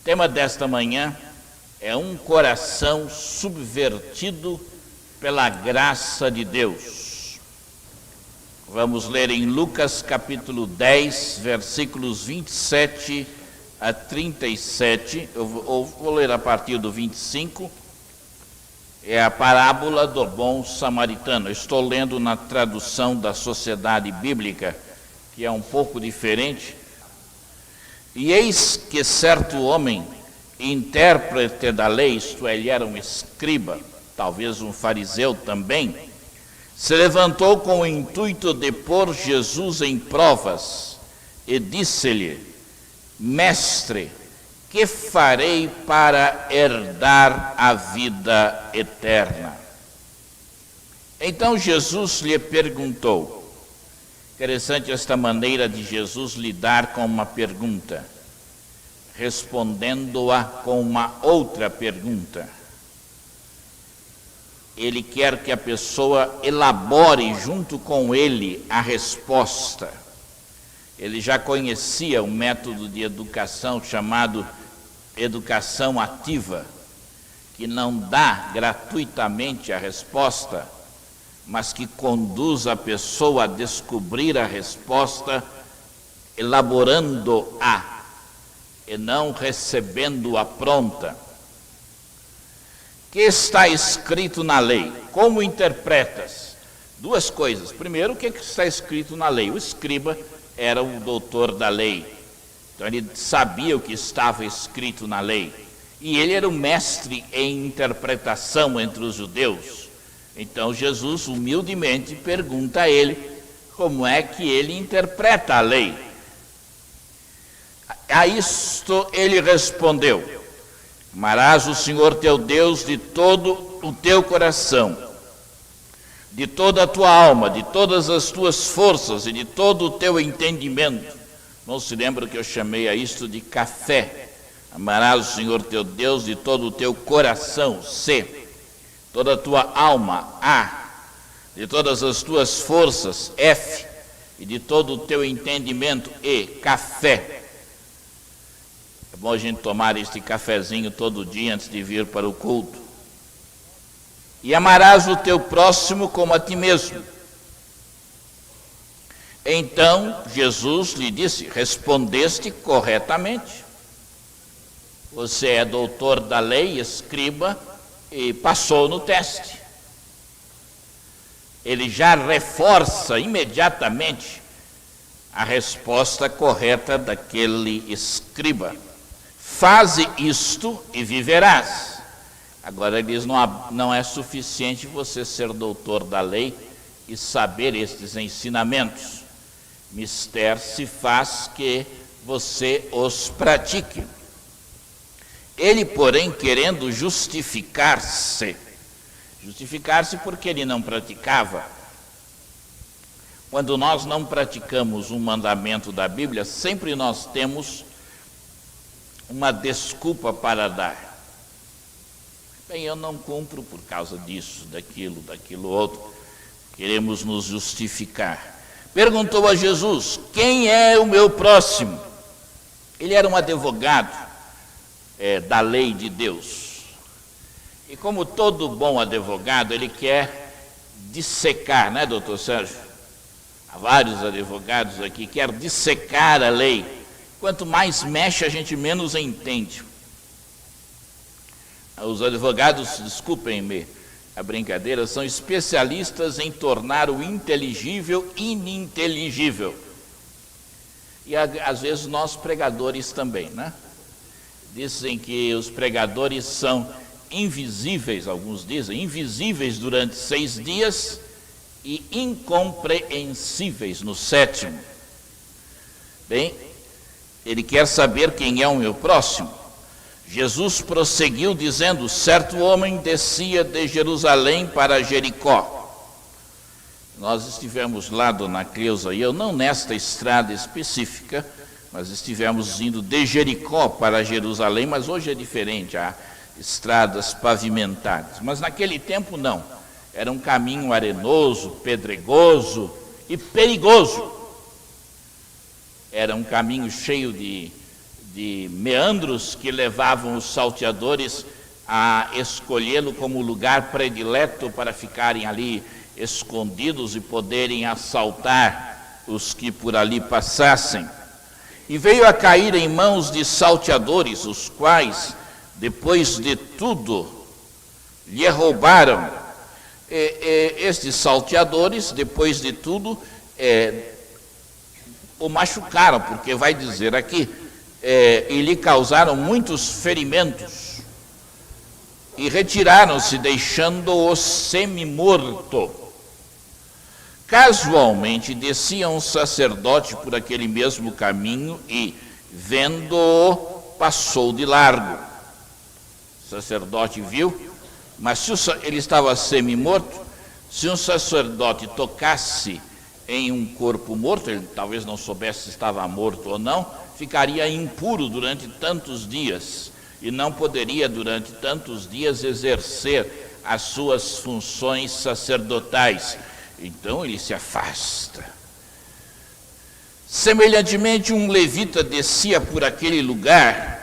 O tema desta manhã é um coração subvertido pela graça de Deus. Vamos ler em Lucas capítulo 10, versículos 27 a 37. Eu vou ler a partir do 25. É a parábola do bom samaritano. Eu estou lendo na tradução da Sociedade Bíblica, que é um pouco diferente. E eis que certo homem, intérprete da lei, isto é, ele era um escriba, talvez um fariseu também, se levantou com o intuito de pôr Jesus em provas e disse-lhe: Mestre, que farei para herdar a vida eterna? Então Jesus lhe perguntou. Interessante esta maneira de Jesus lidar com uma pergunta, respondendo-a com uma outra pergunta. Ele quer que a pessoa elabore junto com ele a resposta. Ele já conhecia um método de educação chamado educação ativa, que não dá gratuitamente a resposta, mas que conduz a pessoa a descobrir a resposta, elaborando-a, e não recebendo-a pronta. O que está escrito na lei? Como interpretas? Duas coisas. Primeiro, o que está escrito na lei? O escriba era o doutor da lei, então ele sabia o que estava escrito na lei. E ele era o mestre em interpretação entre os judeus. Então Jesus humildemente pergunta a ele como é que ele interpreta a lei. A isto ele respondeu: amarás o Senhor teu Deus de todo o teu coração, de toda a tua alma, de todas as tuas forças e de todo o teu entendimento. Não se lembra que eu chamei a isto de café. Amarás o Senhor teu Deus de todo o teu coração, C. Toda a tua alma, A. De todas as tuas forças, F. E de todo o teu entendimento, E. Café. É bom a gente tomar este cafezinho todo dia antes de vir para o culto. E amarás o teu próximo como a ti mesmo. Então Jesus lhe disse: respondeste corretamente. Você é doutor da lei, escriba, e passou no teste. Ele já reforça imediatamente a resposta correta daquele escriba. Faze isto e viverás. Agora ele diz: não é suficiente você ser doutor da lei e saber estes ensinamentos. Mister se faz que você os pratique. Ele, porém, querendo justificar-se porque ele não praticava. Quando nós não praticamos um mandamento da Bíblia, sempre nós temos uma desculpa para dar. Bem, eu não cumpro por causa disso, daquilo outro. Queremos nos justificar. Perguntou a Jesus: quem é o meu próximo? Ele era um advogado da lei de Deus. E como todo bom advogado, ele quer dissecar, né, doutor Sérgio? Há vários advogados aqui que querem dissecar a lei. Quanto mais mexe, a gente menos entende. Os advogados, desculpem-me a brincadeira, são especialistas em tornar o inteligível ininteligível. E às vezes nós pregadores também, né? Dizem que os pregadores são invisíveis, alguns dizem, invisíveis durante 6 dias e incompreensíveis no 7º. Bem, ele quer saber quem é o meu próximo. Jesus prosseguiu dizendo: certo homem descia de Jerusalém para Jericó. Nós estivemos lá, dona Cleusa e eu, não nesta estrada específica, mas estivemos indo de Jericó para Jerusalém, mas hoje é diferente, há estradas pavimentadas. Mas naquele tempo não, era um caminho arenoso, pedregoso e perigoso. Era um caminho cheio de de meandros que levavam os salteadores a escolhê-lo como lugar predileto para ficarem ali escondidos e poderem assaltar os que por ali passassem. E veio a cair em mãos de salteadores, os quais, depois de tudo, lhe roubaram. Estes salteadores, depois de tudo, o machucaram, porque vai dizer aqui, e lhe causaram muitos ferimentos. E retiraram-se, deixando-o semi-morto. Casualmente descia um sacerdote por aquele mesmo caminho e, vendo-o, passou de largo. O sacerdote viu, mas ele estava semi-morto. Se um sacerdote tocasse em um corpo morto, ele talvez não soubesse se estava morto ou não, ficaria impuro durante tantos dias e não poderia durante tantos dias exercer as suas funções sacerdotais. Então ele se afasta. Semelhantemente, um levita descia por aquele lugar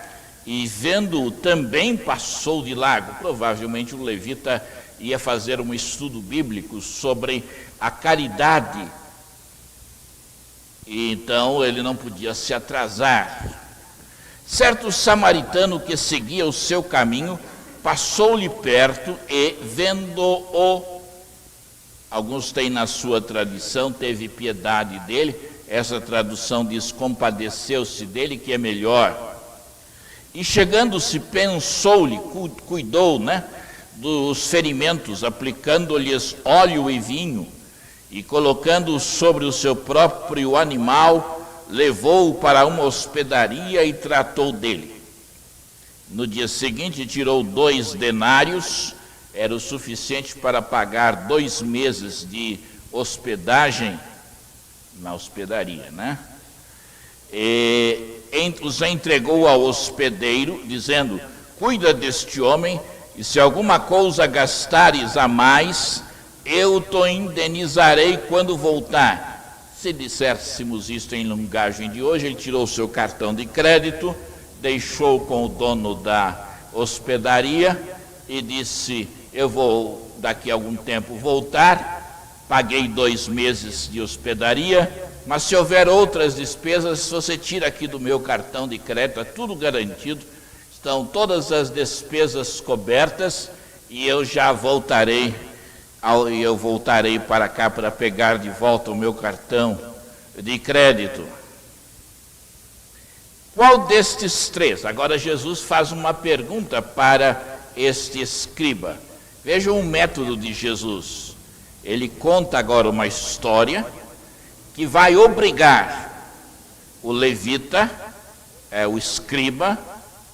e, vendo-o, também passou de largo. Provavelmente o levita ia fazer um estudo bíblico sobre a caridade. E então ele não podia se atrasar. Certo samaritano que seguia o seu caminho passou-lhe perto e, vendo-o, alguns têm na sua tradição, teve piedade dele. Essa tradução diz compadeceu-se dele, que é melhor. E chegando-se, pensou-lhe, cuidou, dos ferimentos, aplicando-lhes óleo e vinho, e colocando-o sobre o seu próprio animal, levou-o para uma hospedaria e tratou dele. No dia seguinte, tirou 2 denários, era o suficiente para pagar 2 meses de hospedagem na hospedaria, E os entregou ao hospedeiro, dizendo: cuida deste homem, e se alguma coisa gastares a mais, eu te indenizarei quando voltar. Se disséssemos isto em linguagem de hoje, ele tirou o seu cartão de crédito, deixou com o dono da hospedaria e disse: eu vou daqui a algum tempo voltar, paguei 2 meses de hospedaria, mas se houver outras despesas, você tira aqui do meu cartão de crédito, é tudo garantido, estão todas as despesas cobertas e eu já voltarei. E eu voltarei para cá para pegar de volta o meu cartão de crédito. Qual destes 3? Agora Jesus faz uma pergunta para este escriba. Vejam o método de Jesus. Ele conta agora uma história que vai obrigar o levita, o escriba,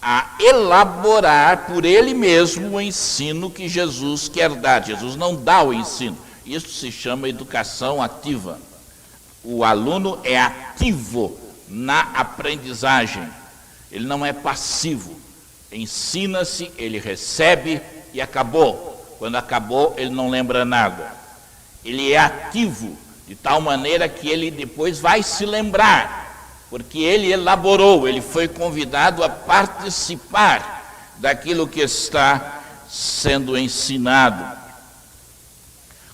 a elaborar por ele mesmo o ensino que Jesus quer dar. Jesus não dá o ensino. Isso se chama educação ativa. O aluno é ativo na aprendizagem. Ele não é passivo. Ensina-se, ele recebe e acabou. Quando acabou, ele não lembra nada. Ele é ativo, de tal maneira que ele depois vai se lembrar, porque ele elaborou, ele foi convidado a participar daquilo que está sendo ensinado.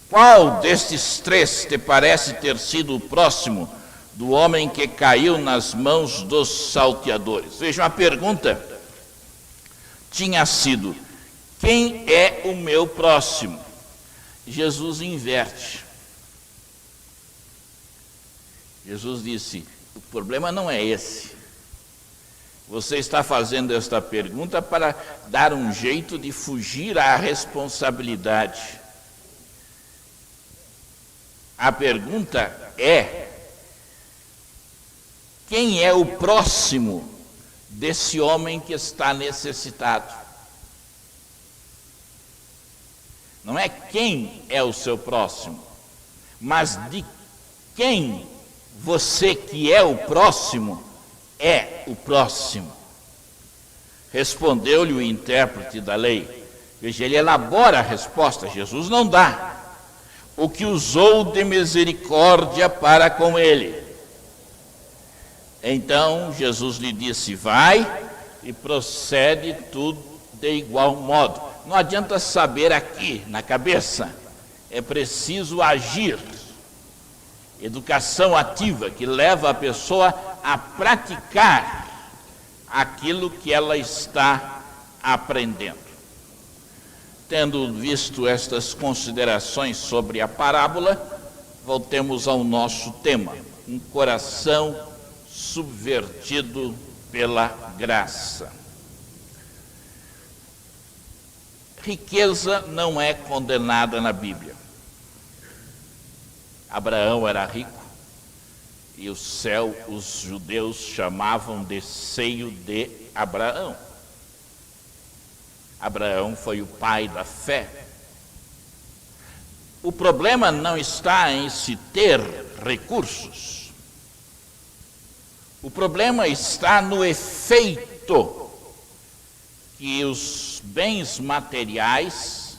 Qual destes 3 te parece ter sido o próximo do homem que caiu nas mãos dos salteadores? Vejam, a pergunta tinha sido: quem é o meu próximo? Jesus inverte. Jesus disse: o problema não é esse. Você está fazendo esta pergunta para dar um jeito de fugir à responsabilidade. A pergunta é: quem é o próximo desse homem que está necessitado? Não é quem é o seu próximo, mas de quem você que é o próximo é o próximo. Respondeu-lhe o intérprete da lei. Veja, ele elabora a resposta, Jesus não dá. O que usou de misericórdia para com ele. Então Jesus lhe disse: vai, e procede tudo de igual modo. Não adianta saber aqui na cabeça, é preciso agir. Educação ativa, que leva a pessoa a praticar aquilo que ela está aprendendo. Tendo visto estas considerações sobre a parábola, voltemos ao nosso tema: um coração subvertido pela graça. Riqueza não é condenada na Bíblia. Abraão era rico e o céu, os judeus chamavam de seio de Abraão. Abraão foi o pai da fé. O problema não está em se ter recursos. O problema está no efeito que os bens materiais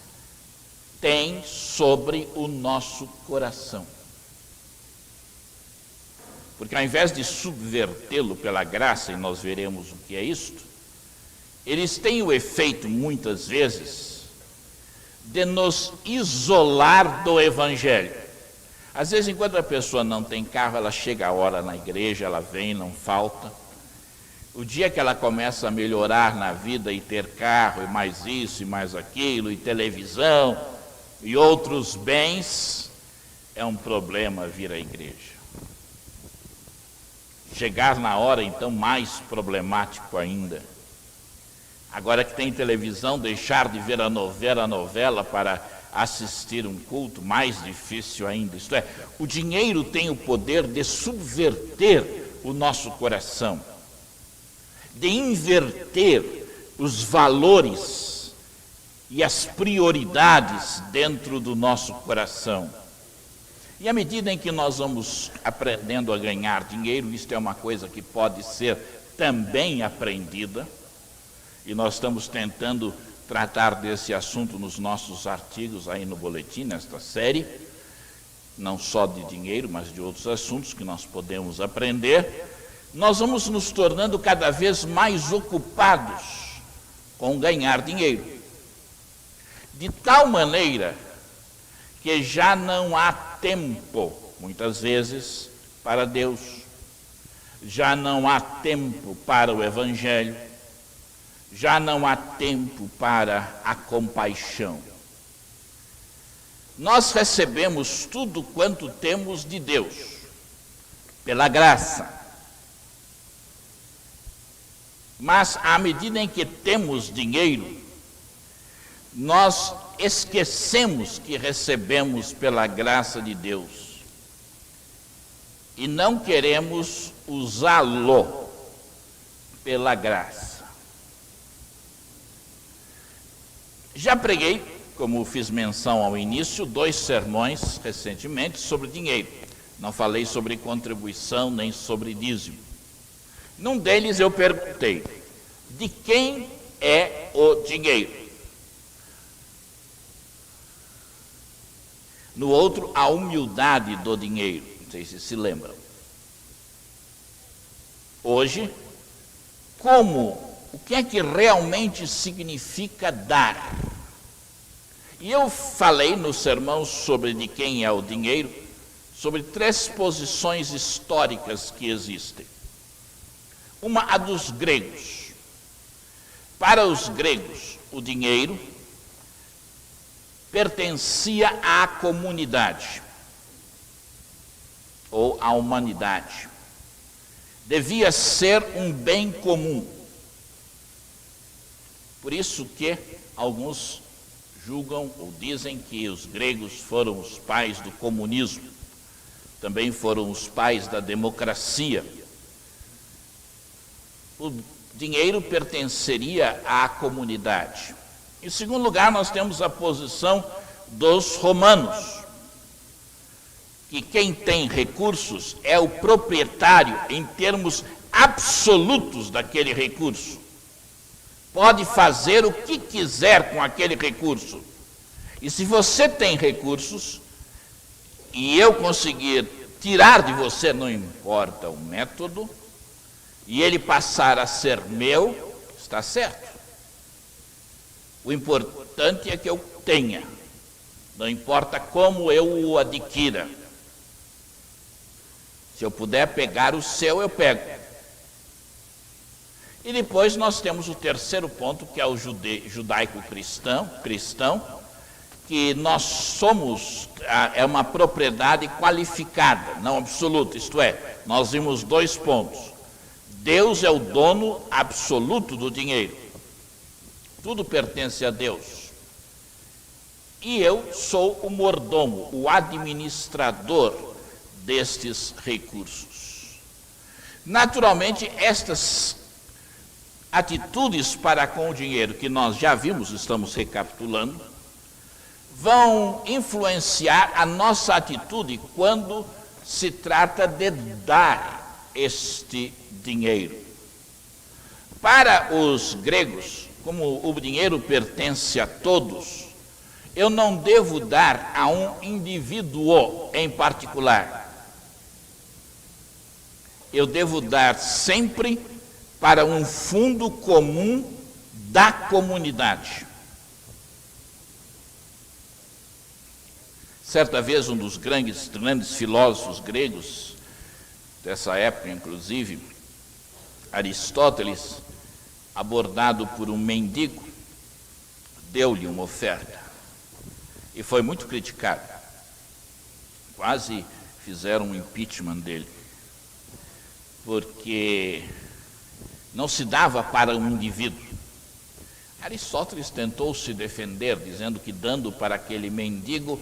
têm sobre o nosso coração. Porque ao invés de subvertê-lo pela graça, e nós veremos o que é isto, eles têm o efeito, muitas vezes, de nos isolar do Evangelho. Às vezes, enquanto a pessoa não tem carro, ela chega a hora na igreja, ela vem, não falta. O dia que ela começa a melhorar na vida e ter carro, e mais isso, e mais aquilo, e televisão, e outros bens, é um problema vir à igreja. Chegar na hora, então, mais problemático ainda. Agora que tem televisão, deixar de ver a novela para assistir um culto, mais difícil ainda. Isto é, o dinheiro tem o poder de subverter o nosso coração, de inverter os valores e as prioridades dentro do nosso coração. E à medida em que nós vamos aprendendo a ganhar dinheiro, isto é uma coisa que pode ser também aprendida, e nós estamos tentando tratar desse assunto nos nossos artigos aí no boletim, nesta série, não só de dinheiro, mas de outros assuntos que nós podemos aprender. Nós vamos nos tornando cada vez mais ocupados com ganhar dinheiro, de tal maneira que já não há tempo, muitas vezes, para Deus, já não há tempo para o Evangelho, já não há tempo para a compaixão. Nós recebemos tudo quanto temos de Deus, pela graça. Mas à medida em que temos dinheiro, nós esquecemos que recebemos pela graça de Deus e não queremos usá-lo pela graça. Já preguei, como fiz menção ao início, 2 sermões recentemente sobre dinheiro. Não falei sobre contribuição nem sobre dízimo. Num deles eu perguntei: de quem é o dinheiro? No outro, a humildade do dinheiro. Não sei se lembram. Hoje, o que é que realmente significa dar? E eu falei no sermão sobre de quem é o dinheiro, sobre 3 posições históricas que existem. Uma, a dos gregos. Para os gregos, o dinheiro pertencia à comunidade ou à humanidade. Devia ser um bem comum. Por isso que alguns julgam ou dizem que os gregos foram os pais do comunismo, também foram os pais da democracia. O dinheiro pertenceria à comunidade. Em segundo lugar, nós temos a posição dos romanos, que quem tem recursos é o proprietário em termos absolutos daquele recurso. Pode fazer o que quiser com aquele recurso. E se você tem recursos, e eu conseguir tirar de você, não importa o método, e ele passar a ser meu, está certo. O importante é que eu tenha, não importa como eu o adquira. Se eu puder pegar o seu, eu pego. E depois nós temos o terceiro ponto, que é o judaico-cristão, que nós somos, é uma propriedade qualificada, não absoluta, isto é, nós vimos 2 pontos. Deus é o dono absoluto do dinheiro. Tudo pertence a Deus. E eu sou o mordomo, o administrador destes recursos. Naturalmente, estas atitudes para com o dinheiro que nós já vimos, estamos recapitulando, vão influenciar a nossa atitude quando se trata de dar este dinheiro. Para os gregos, como o dinheiro pertence a todos, eu não devo dar a um indivíduo em particular. Eu devo dar sempre para um fundo comum da comunidade. Certa vez, um dos grandes filósofos gregos, dessa época inclusive, Aristóteles, abordado por um mendigo, deu-lhe uma oferta. E foi muito criticado. Quase fizeram um impeachment dele. Porque não se dava para um indivíduo. Aristóteles tentou se defender, dizendo que dando para aquele mendigo,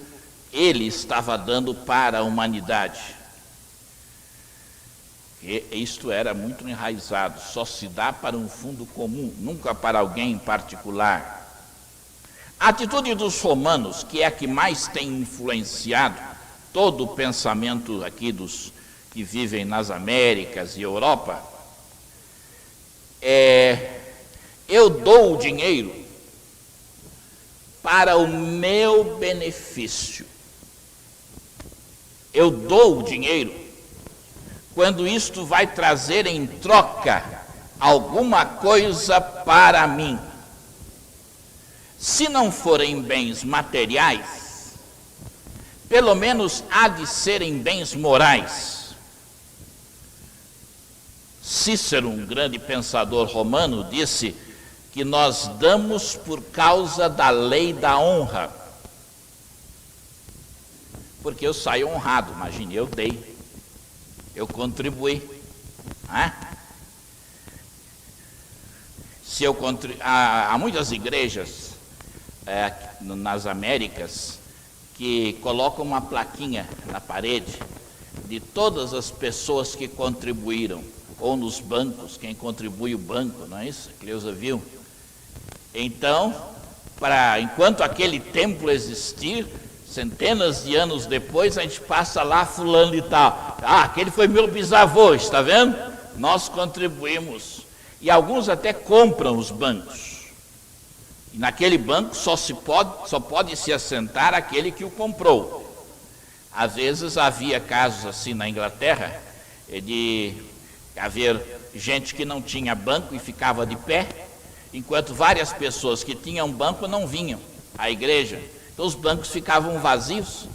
ele estava dando para a humanidade. E isto era muito enraizado, só se dá para um fundo comum, nunca para alguém em particular. A atitude dos romanos, que é a que mais tem influenciado todo o pensamento aqui dos que vivem nas Américas e Europa, eu dou o dinheiro para o meu benefício. Eu dou o dinheiro quando isto vai trazer em troca alguma coisa para mim. Se não forem bens materiais, pelo menos há de serem bens morais. Cícero, um grande pensador romano, disse que nós damos por causa da lei da honra. Porque eu saio honrado, imagine, eu dei, eu contribuí. Há muitas igrejas nas Américas que colocam uma plaquinha na parede de todas as pessoas que contribuíram, ou nos bancos, quem contribui o banco, não é isso? A Cleusa viu. Então, enquanto aquele templo existir, centenas de anos depois, a gente passa lá fulano e tal. Aquele foi meu bisavô, está vendo? Nós contribuímos. E alguns até compram os bancos. E naquele banco só pode se assentar aquele que o comprou. Às vezes havia casos assim na Inglaterra, de haver gente que não tinha banco e ficava de pé, enquanto várias pessoas que tinham banco não vinham à igreja. Então os bancos ficavam vazios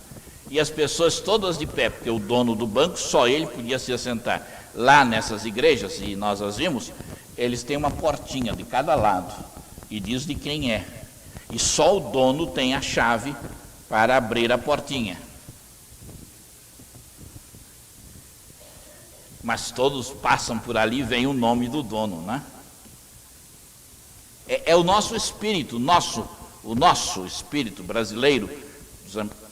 e as pessoas todas de pé, porque o dono do banco, só ele podia se assentar. Lá nessas igrejas, e nós as vimos, eles têm uma portinha de cada lado e diz de quem é. E só o dono tem a chave para abrir a portinha. Mas todos passam por ali e vem o nome do dono, né? É o nosso espírito, o nosso espírito brasileiro,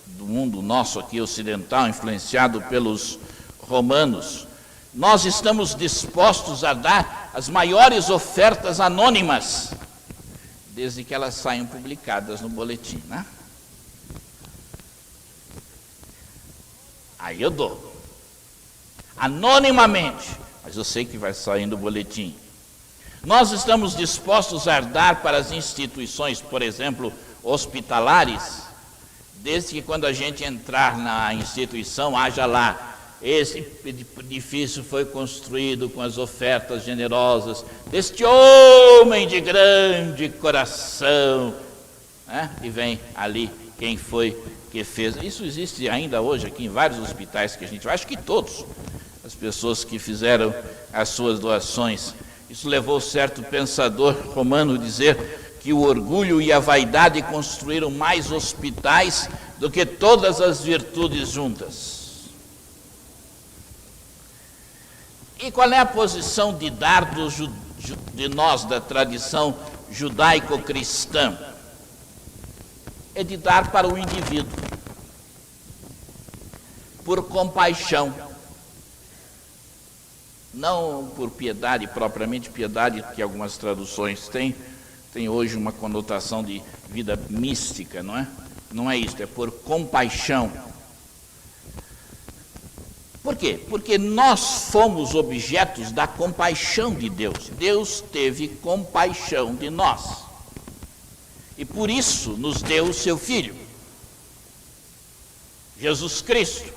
do mundo nosso aqui ocidental, influenciado pelos romanos. Nós estamos dispostos a dar as maiores ofertas anônimas, desde que elas saiam publicadas no boletim, né? Aí eu dou. Anonimamente, mas eu sei que vai sair no boletim. Nós estamos dispostos a dar para as instituições, por exemplo, hospitalares, desde que quando a gente entrar na instituição, haja lá esse edifício foi construído com as ofertas generosas deste homem de grande coração, né? E vem ali quem foi que fez. Isso existe ainda hoje aqui em vários hospitais que a gente vai, acho que todos, as pessoas que fizeram as suas doações. Isso levou certo pensador romano a dizer que o orgulho e a vaidade construíram mais hospitais do que todas as virtudes juntas. E qual é a posição de dar de nós, da tradição judaico-cristã? É de dar para o indivíduo, por compaixão, não por piedade, propriamente piedade, que algumas traduções têm, tem hoje uma conotação de vida mística, não é? Não é isso, é por compaixão. Por quê? Porque nós fomos objetos da compaixão de Deus. Deus teve compaixão de nós. E por isso nos deu o seu Filho, Jesus Cristo.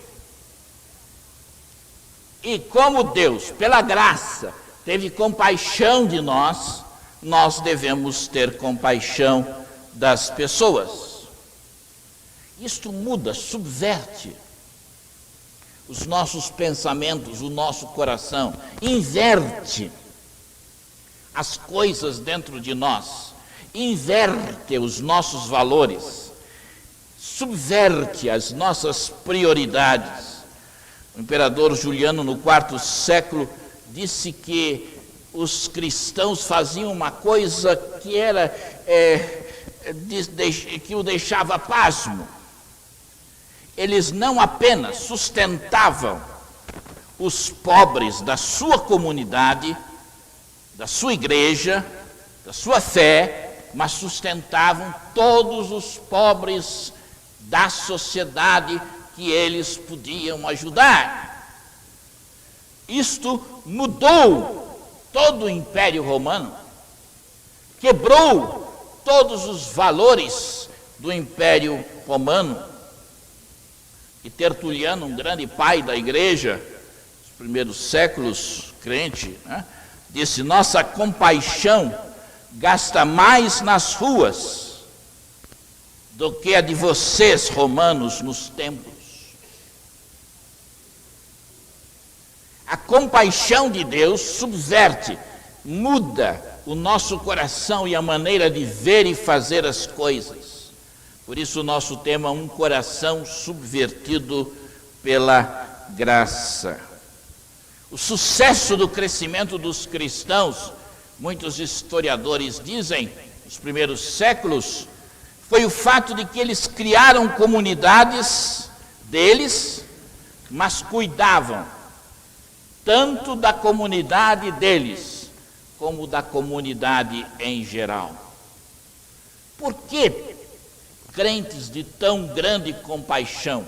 E como Deus, pela graça, teve compaixão de nós, nós devemos ter compaixão das pessoas. Isto muda, subverte os nossos pensamentos, o nosso coração, inverte as coisas dentro de nós, inverte os nossos valores, subverte as nossas prioridades. O imperador Juliano, no IV século, disse que os cristãos faziam uma coisa que era que o deixava pasmo. Eles não apenas sustentavam os pobres da sua comunidade, da sua igreja, da sua fé, mas sustentavam todos os pobres da sociedade que eles podiam ajudar. Isto mudou todo o Império Romano, quebrou todos os valores do Império Romano. E Tertuliano, um grande pai da igreja, nos primeiros séculos, crente, né, disse: nossa compaixão gasta mais nas ruas do que a de vocês, romanos, nos templos. A compaixão de Deus subverte, muda o nosso coração e a maneira de ver e fazer as coisas. Por isso o nosso tema é um coração subvertido pela graça. O sucesso do crescimento dos cristãos, muitos historiadores dizem, nos primeiros séculos, foi o fato de que eles criaram comunidades deles, mas cuidavam tanto da comunidade deles, como da comunidade em geral. Por que crentes de tão grande compaixão?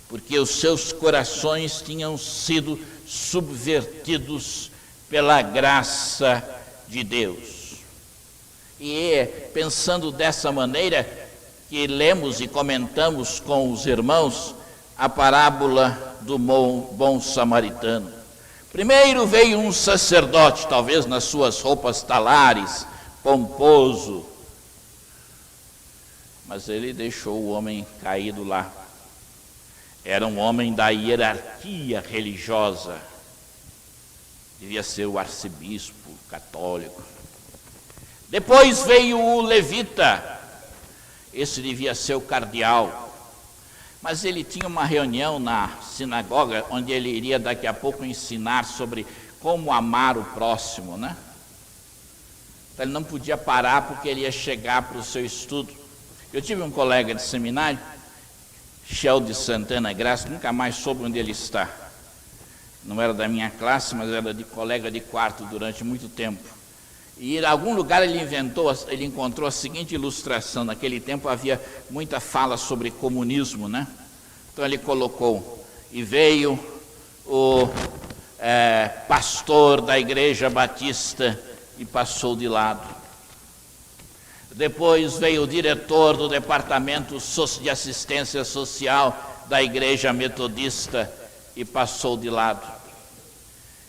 Porque os seus corações tinham sido subvertidos pela graça de Deus. E é pensando dessa maneira que lemos e comentamos com os irmãos a parábola do bom samaritano. Primeiro veio um sacerdote, talvez nas suas roupas talares, pomposo, mas ele deixou o homem caído lá. Era um homem da hierarquia religiosa, devia ser o arcebispo católico. Depois veio o levita, esse devia ser o cardeal, mas ele tinha uma reunião na sinagoga, onde ele iria daqui a pouco ensinar sobre como amar o próximo, né? Então ele não podia parar porque ele ia chegar para o seu estudo. Eu tive um colega de seminário, Shell de Santana Graça, nunca mais soube onde ele está. Não era da minha classe, mas era de colega de quarto durante muito tempo. E em algum lugar ele encontrou a seguinte ilustração. Naquele tempo havia muita fala sobre comunismo, né? Então ele colocou: e veio o pastor da igreja batista e passou de lado. Depois veio o diretor do departamento de assistência social da igreja metodista e passou de lado.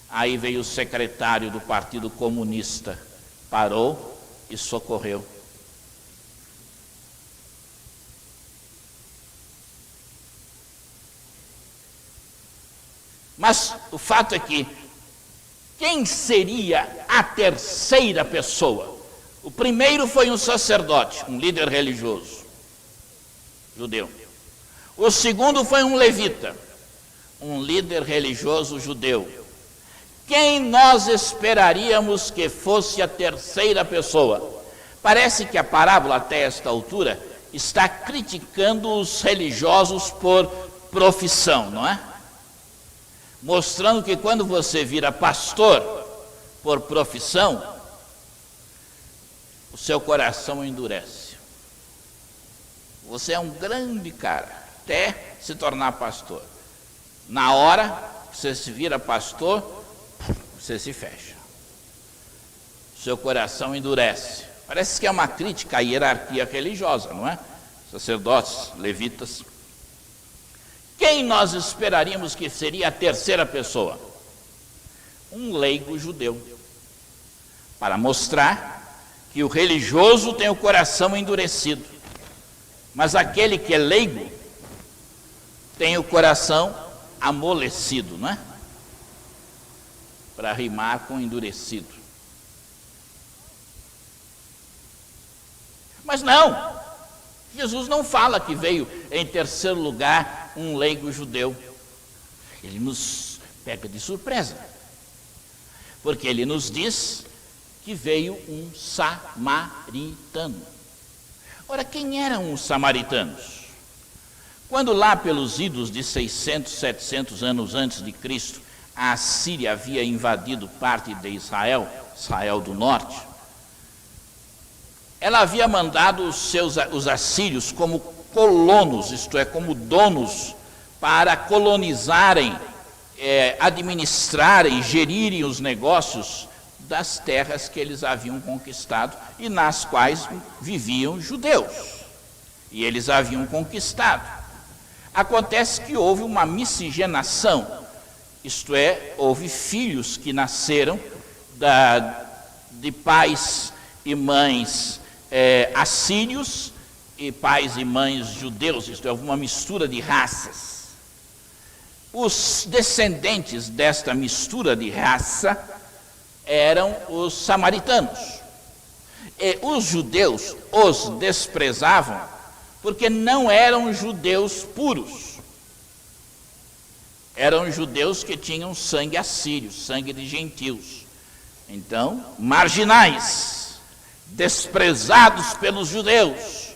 Aí veio o secretário do Partido Comunista, parou e socorreu. Mas o fato é que, quem seria a terceira pessoa? O primeiro foi um sacerdote, um líder religioso, judeu. O segundo foi um levita, um líder religioso judeu. Quem nós esperaríamos que fosse a terceira pessoa? Parece que a parábola, até esta altura, está criticando os religiosos por profissão, não é? Mostrando que quando você vira pastor por profissão, o seu coração endurece. Você é um grande cara, até se tornar pastor. Na hora que você se vira pastor, você se fecha. O seu coração endurece. Parece que é uma crítica à hierarquia religiosa, não é? Sacerdotes, levitas. Quem nós esperaríamos que seria a terceira pessoa? Um leigo judeu. Para mostrar que o religioso tem o coração endurecido, mas aquele que é leigo tem o coração amolecido, não é? Para rimar com endurecido. Mas não, Jesus não fala que veio em terceiro lugar um leigo judeu. Ele nos pega de surpresa, porque ele nos diz que veio um samaritano. Ora, quem eram os samaritanos? Quando lá pelos idos de 600, 700 anos antes de Cristo, a Assíria havia invadido parte de Israel, Israel do norte, ela havia mandado os assírios como colonos, isto é, como donos, para colonizarem, administrarem, gerirem os negócios das terras que eles haviam conquistado e nas quais viviam judeus. E eles haviam conquistado. Acontece que houve uma miscigenação, isto é, houve filhos que nasceram de pais e mães assírios e pais e mães judeus, isto é, houve uma mistura de raças. Os descendentes desta mistura de raça eram os samaritanos. E os judeus os desprezavam porque não eram judeus puros. Eram judeus que tinham sangue assírio, sangue de gentios. Então, marginais, desprezados pelos judeus.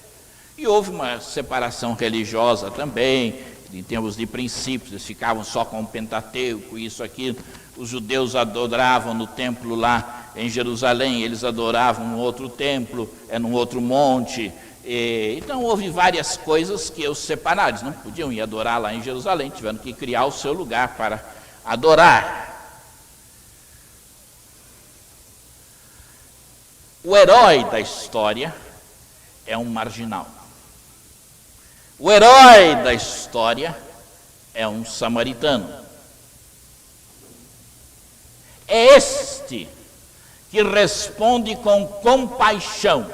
E houve uma separação religiosa também, em termos de princípios, eles ficavam só com o Pentateuco, isso, aquilo. Os judeus adoravam no templo lá em Jerusalém, eles adoravam no outro templo, num outro monte. Então houve várias coisas que os separaram, eles não podiam ir adorar lá em Jerusalém, tiveram que criar o seu lugar para adorar. O herói da história é um marginal. O herói da história é um samaritano. É este que responde com compaixão,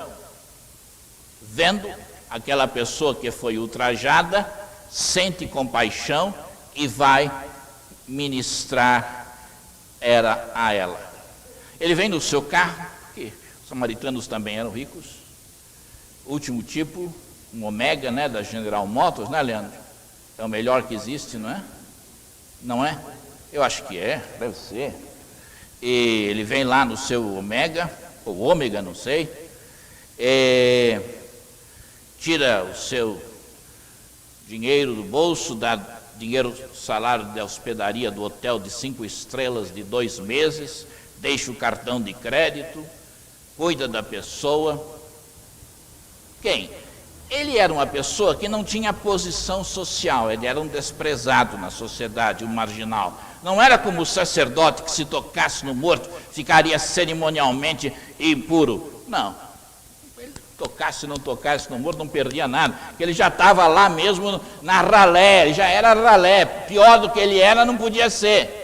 vendo aquela pessoa que foi ultrajada, sente compaixão e vai ministrar a ela. Ele vem no seu carro, que os samaritanos também eram ricos, último tipo, um Omega, né, da General Motors, né, Leandro? É o melhor que existe, não é? Não é? Eu acho que é, deve ser. E ele vem lá no seu Omega, ou Ômega, não sei, tira o seu dinheiro do bolso, dá dinheiro, salário de hospedaria do hotel de 5 estrelas de 2 meses, deixa o cartão de crédito, cuida da pessoa. Quem? Ele era uma pessoa que não tinha posição social, ele era um desprezado na sociedade, um marginal. Não era como o sacerdote que, se tocasse no morto, ficaria cerimonialmente impuro. Não. tocasse, não tocasse no morto, não perdia nada, porque ele já estava lá mesmo na ralé, ele já era ralé, pior do que ele era não podia ser.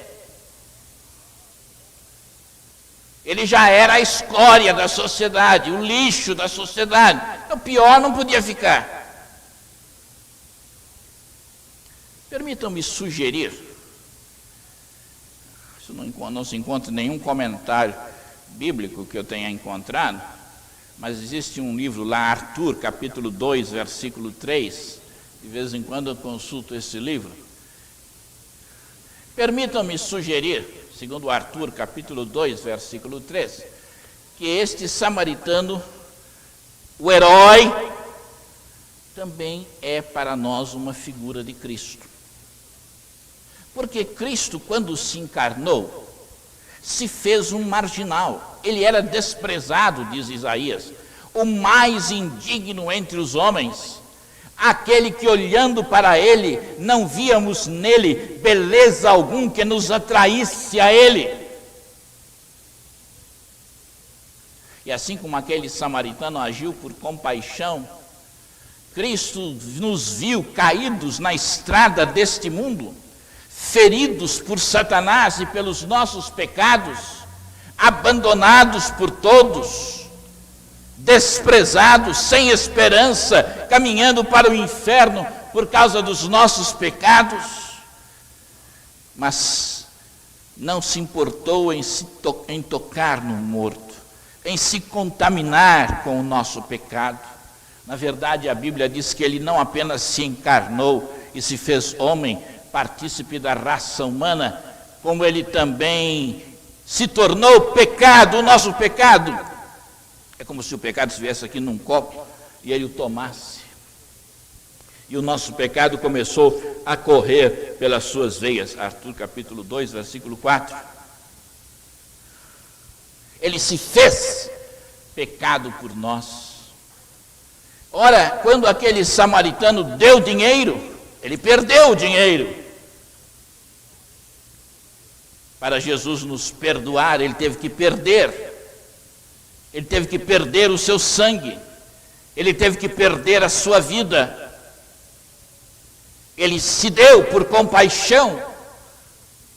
Ele já era a escória da sociedade, o lixo da sociedade, então pior não podia ficar. Permitam-me sugerir, isso não se encontra em nenhum comentário bíblico que eu tenha encontrado, mas existe um livro lá, Arthur, capítulo 2, versículo 3, de vez em quando eu consulto esse livro. Permitam-me sugerir, segundo Arthur, capítulo 2, versículo 3, que este samaritano, o herói, também é para nós uma figura de Cristo. Porque Cristo, quando se encarnou, se fez um marginal. Ele era desprezado, diz Isaías, o mais indigno entre os homens, aquele que olhando para ele, não víamos nele beleza algum que nos atraísse a ele. E assim como aquele samaritano agiu por compaixão, Cristo nos viu caídos na estrada deste mundo, feridos por Satanás e pelos nossos pecados, abandonados por todos, desprezados, sem esperança, caminhando para o inferno por causa dos nossos pecados, mas não se importou em tocar no morto, em se contaminar com o nosso pecado. Na verdade, a Bíblia diz que ele não apenas se encarnou e se fez homem, partícipe da raça humana, como ele também se tornou pecado, o nosso pecado. É como se o pecado estivesse aqui num copo e ele o tomasse. E o nosso pecado começou a correr pelas suas veias. Arthur capítulo 2, versículo 4. Ele se fez pecado por nós. Ora, quando aquele samaritano deu dinheiro, ele perdeu o dinheiro. Para Jesus nos perdoar, ele teve que perder. Ele teve que perder o seu sangue. Ele teve que perder a sua vida. Ele se deu por compaixão,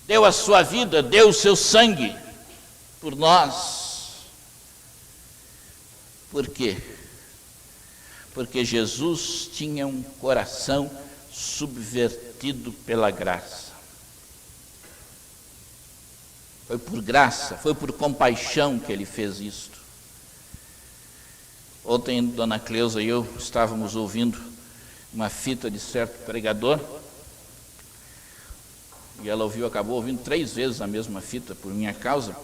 deu a sua vida, deu o seu sangue por nós. Por quê? Porque Jesus tinha um coração subvertido pela graça. Foi por graça, foi por compaixão que ele fez isto. Ontem, Dona Cleusa e eu estávamos ouvindo uma fita de certo pregador, e ela acabou ouvindo 3 vezes a mesma fita por minha causa,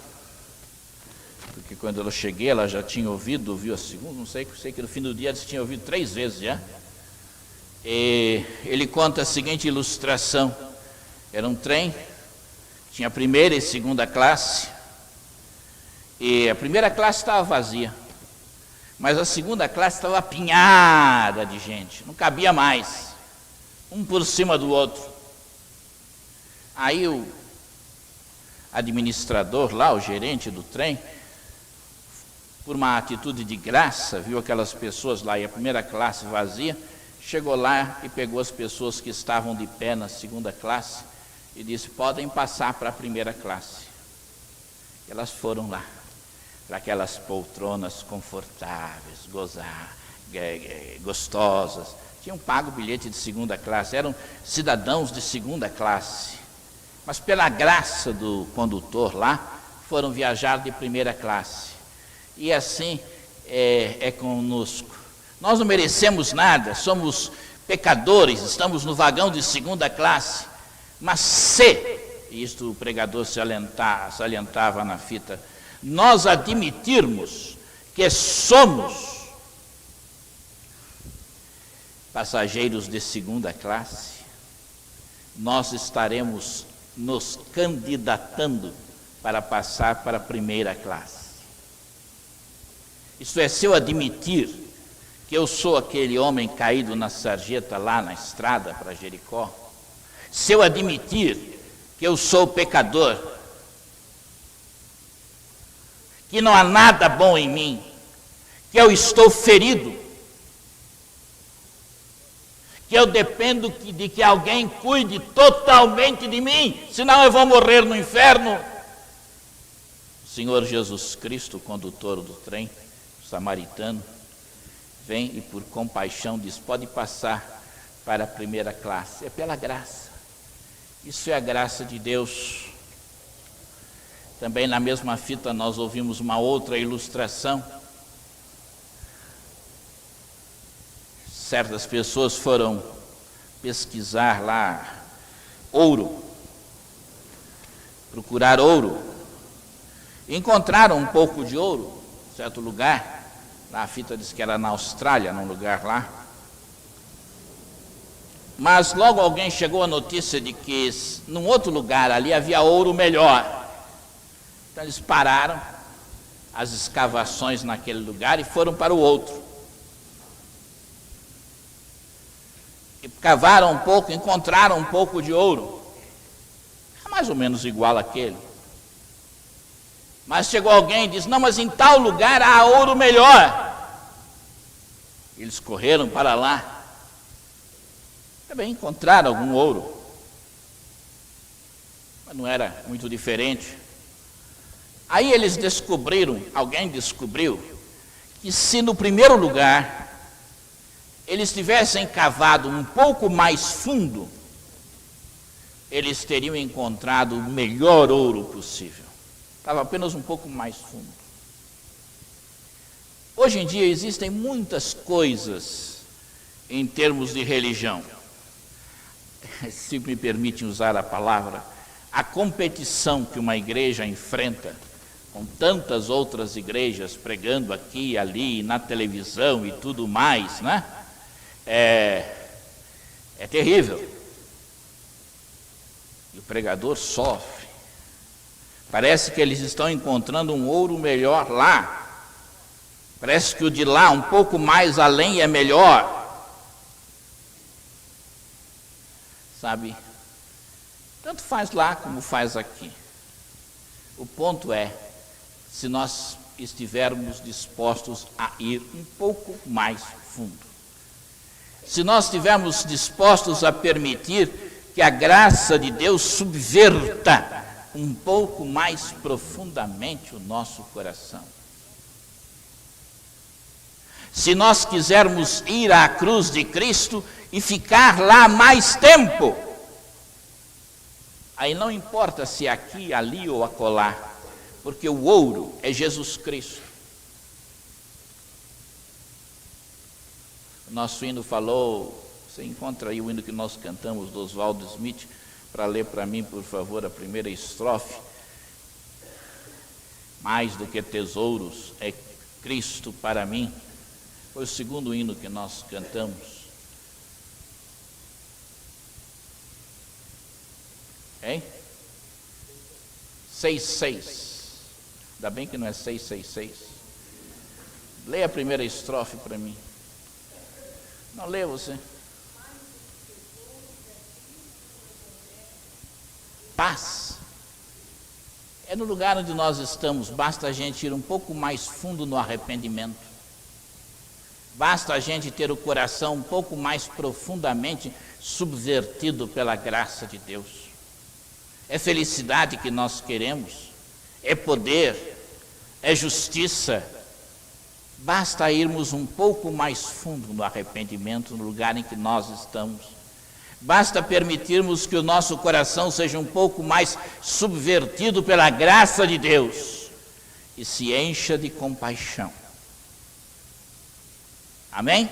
porque quando eu cheguei ela já tinha ouviu a segunda, não sei que no fim do dia ela tinha ouvido 3 vezes já. E ele conta a seguinte ilustração: era um trem, tinha a primeira e segunda classe, e a primeira classe estava vazia, mas a segunda classe estava apinhada de gente, não cabia mais, um por cima do outro. Aí o administrador lá, o gerente do trem, por uma atitude de graça, viu aquelas pessoas lá e a primeira classe vazia, chegou lá e pegou as pessoas que estavam de pé na segunda classe e disse: podem passar para a primeira classe. Elas foram lá, para aquelas poltronas confortáveis, gostosas. Tinham pago o bilhete de segunda classe, eram cidadãos de segunda classe. Mas pela graça do condutor lá, foram viajar de primeira classe. E assim é conosco. Nós não merecemos nada, somos pecadores, estamos no vagão de segunda classe. Mas se, isto o pregador salientava na fita, nós admitirmos que somos passageiros de segunda classe, nós estaremos nos candidatando para passar para a primeira classe. Isto é, se eu admitir que eu sou aquele homem caído na sarjeta lá na estrada para Jericó, se eu admitir que eu sou pecador, que não há nada bom em mim, que eu estou ferido, que eu dependo de que alguém cuide totalmente de mim, senão eu vou morrer no inferno. O Senhor Jesus Cristo, o condutor do trem, o samaritano, vem e por compaixão diz: pode passar para a primeira classe. É pela graça. Isso é a graça de Deus. Também na mesma fita nós ouvimos uma outra ilustração. Certas pessoas foram pesquisar lá ouro, procurar ouro. Encontraram um pouco de ouro em certo lugar. A fita diz que era na Austrália, num lugar lá. Mas logo alguém chegou a notícia de que num outro lugar ali havia ouro melhor. Então eles pararam as escavações naquele lugar e foram para o outro. E cavaram um pouco, encontraram um pouco de ouro. É mais ou menos igual àquele. Mas chegou alguém e disse: não, mas em tal lugar há ouro melhor. Eles correram para lá. Também encontraram algum ouro. Mas não era muito diferente. Aí eles descobriram, alguém descobriu, que se no primeiro lugar eles tivessem cavado um pouco mais fundo, eles teriam encontrado o melhor ouro possível. Estava apenas um pouco mais fundo. Hoje em dia existem muitas coisas em termos de religião. Se me permitem usar a palavra, a competição que uma igreja enfrenta com tantas outras igrejas pregando aqui, ali, na televisão e tudo mais, né? É terrível. E o pregador sofre. Parece que eles estão encontrando um ouro melhor lá. Parece que o de lá, um pouco mais além, é melhor. Sabe? Tanto faz lá como faz aqui. O ponto é, se nós estivermos dispostos a ir um pouco mais fundo. Se nós estivermos dispostos a permitir que a graça de Deus subverta um pouco mais profundamente o nosso coração. Se nós quisermos ir à cruz de Cristo e ficar lá mais tempo, aí não importa se é aqui, ali ou acolá, porque o ouro é Jesus Cristo. O nosso hino falou, você encontra aí o hino que nós cantamos do Oswaldo Smith, para ler para mim, por favor, a primeira estrofe. Mais do que tesouros é Cristo para mim. Foi o segundo hino que nós cantamos. Hein? 6,6. Ainda bem que não é 666. Leia a primeira estrofe para mim. Não lê você. Paz. É no lugar onde nós estamos, basta a gente ir um pouco mais fundo no arrependimento. Basta a gente ter o coração um pouco mais profundamente subvertido pela graça de Deus. É felicidade que nós queremos, é poder, é justiça. Basta irmos um pouco mais fundo no arrependimento, no lugar em que nós estamos. Basta permitirmos que o nosso coração seja um pouco mais subvertido pela graça de Deus e se encha de compaixão. Amém?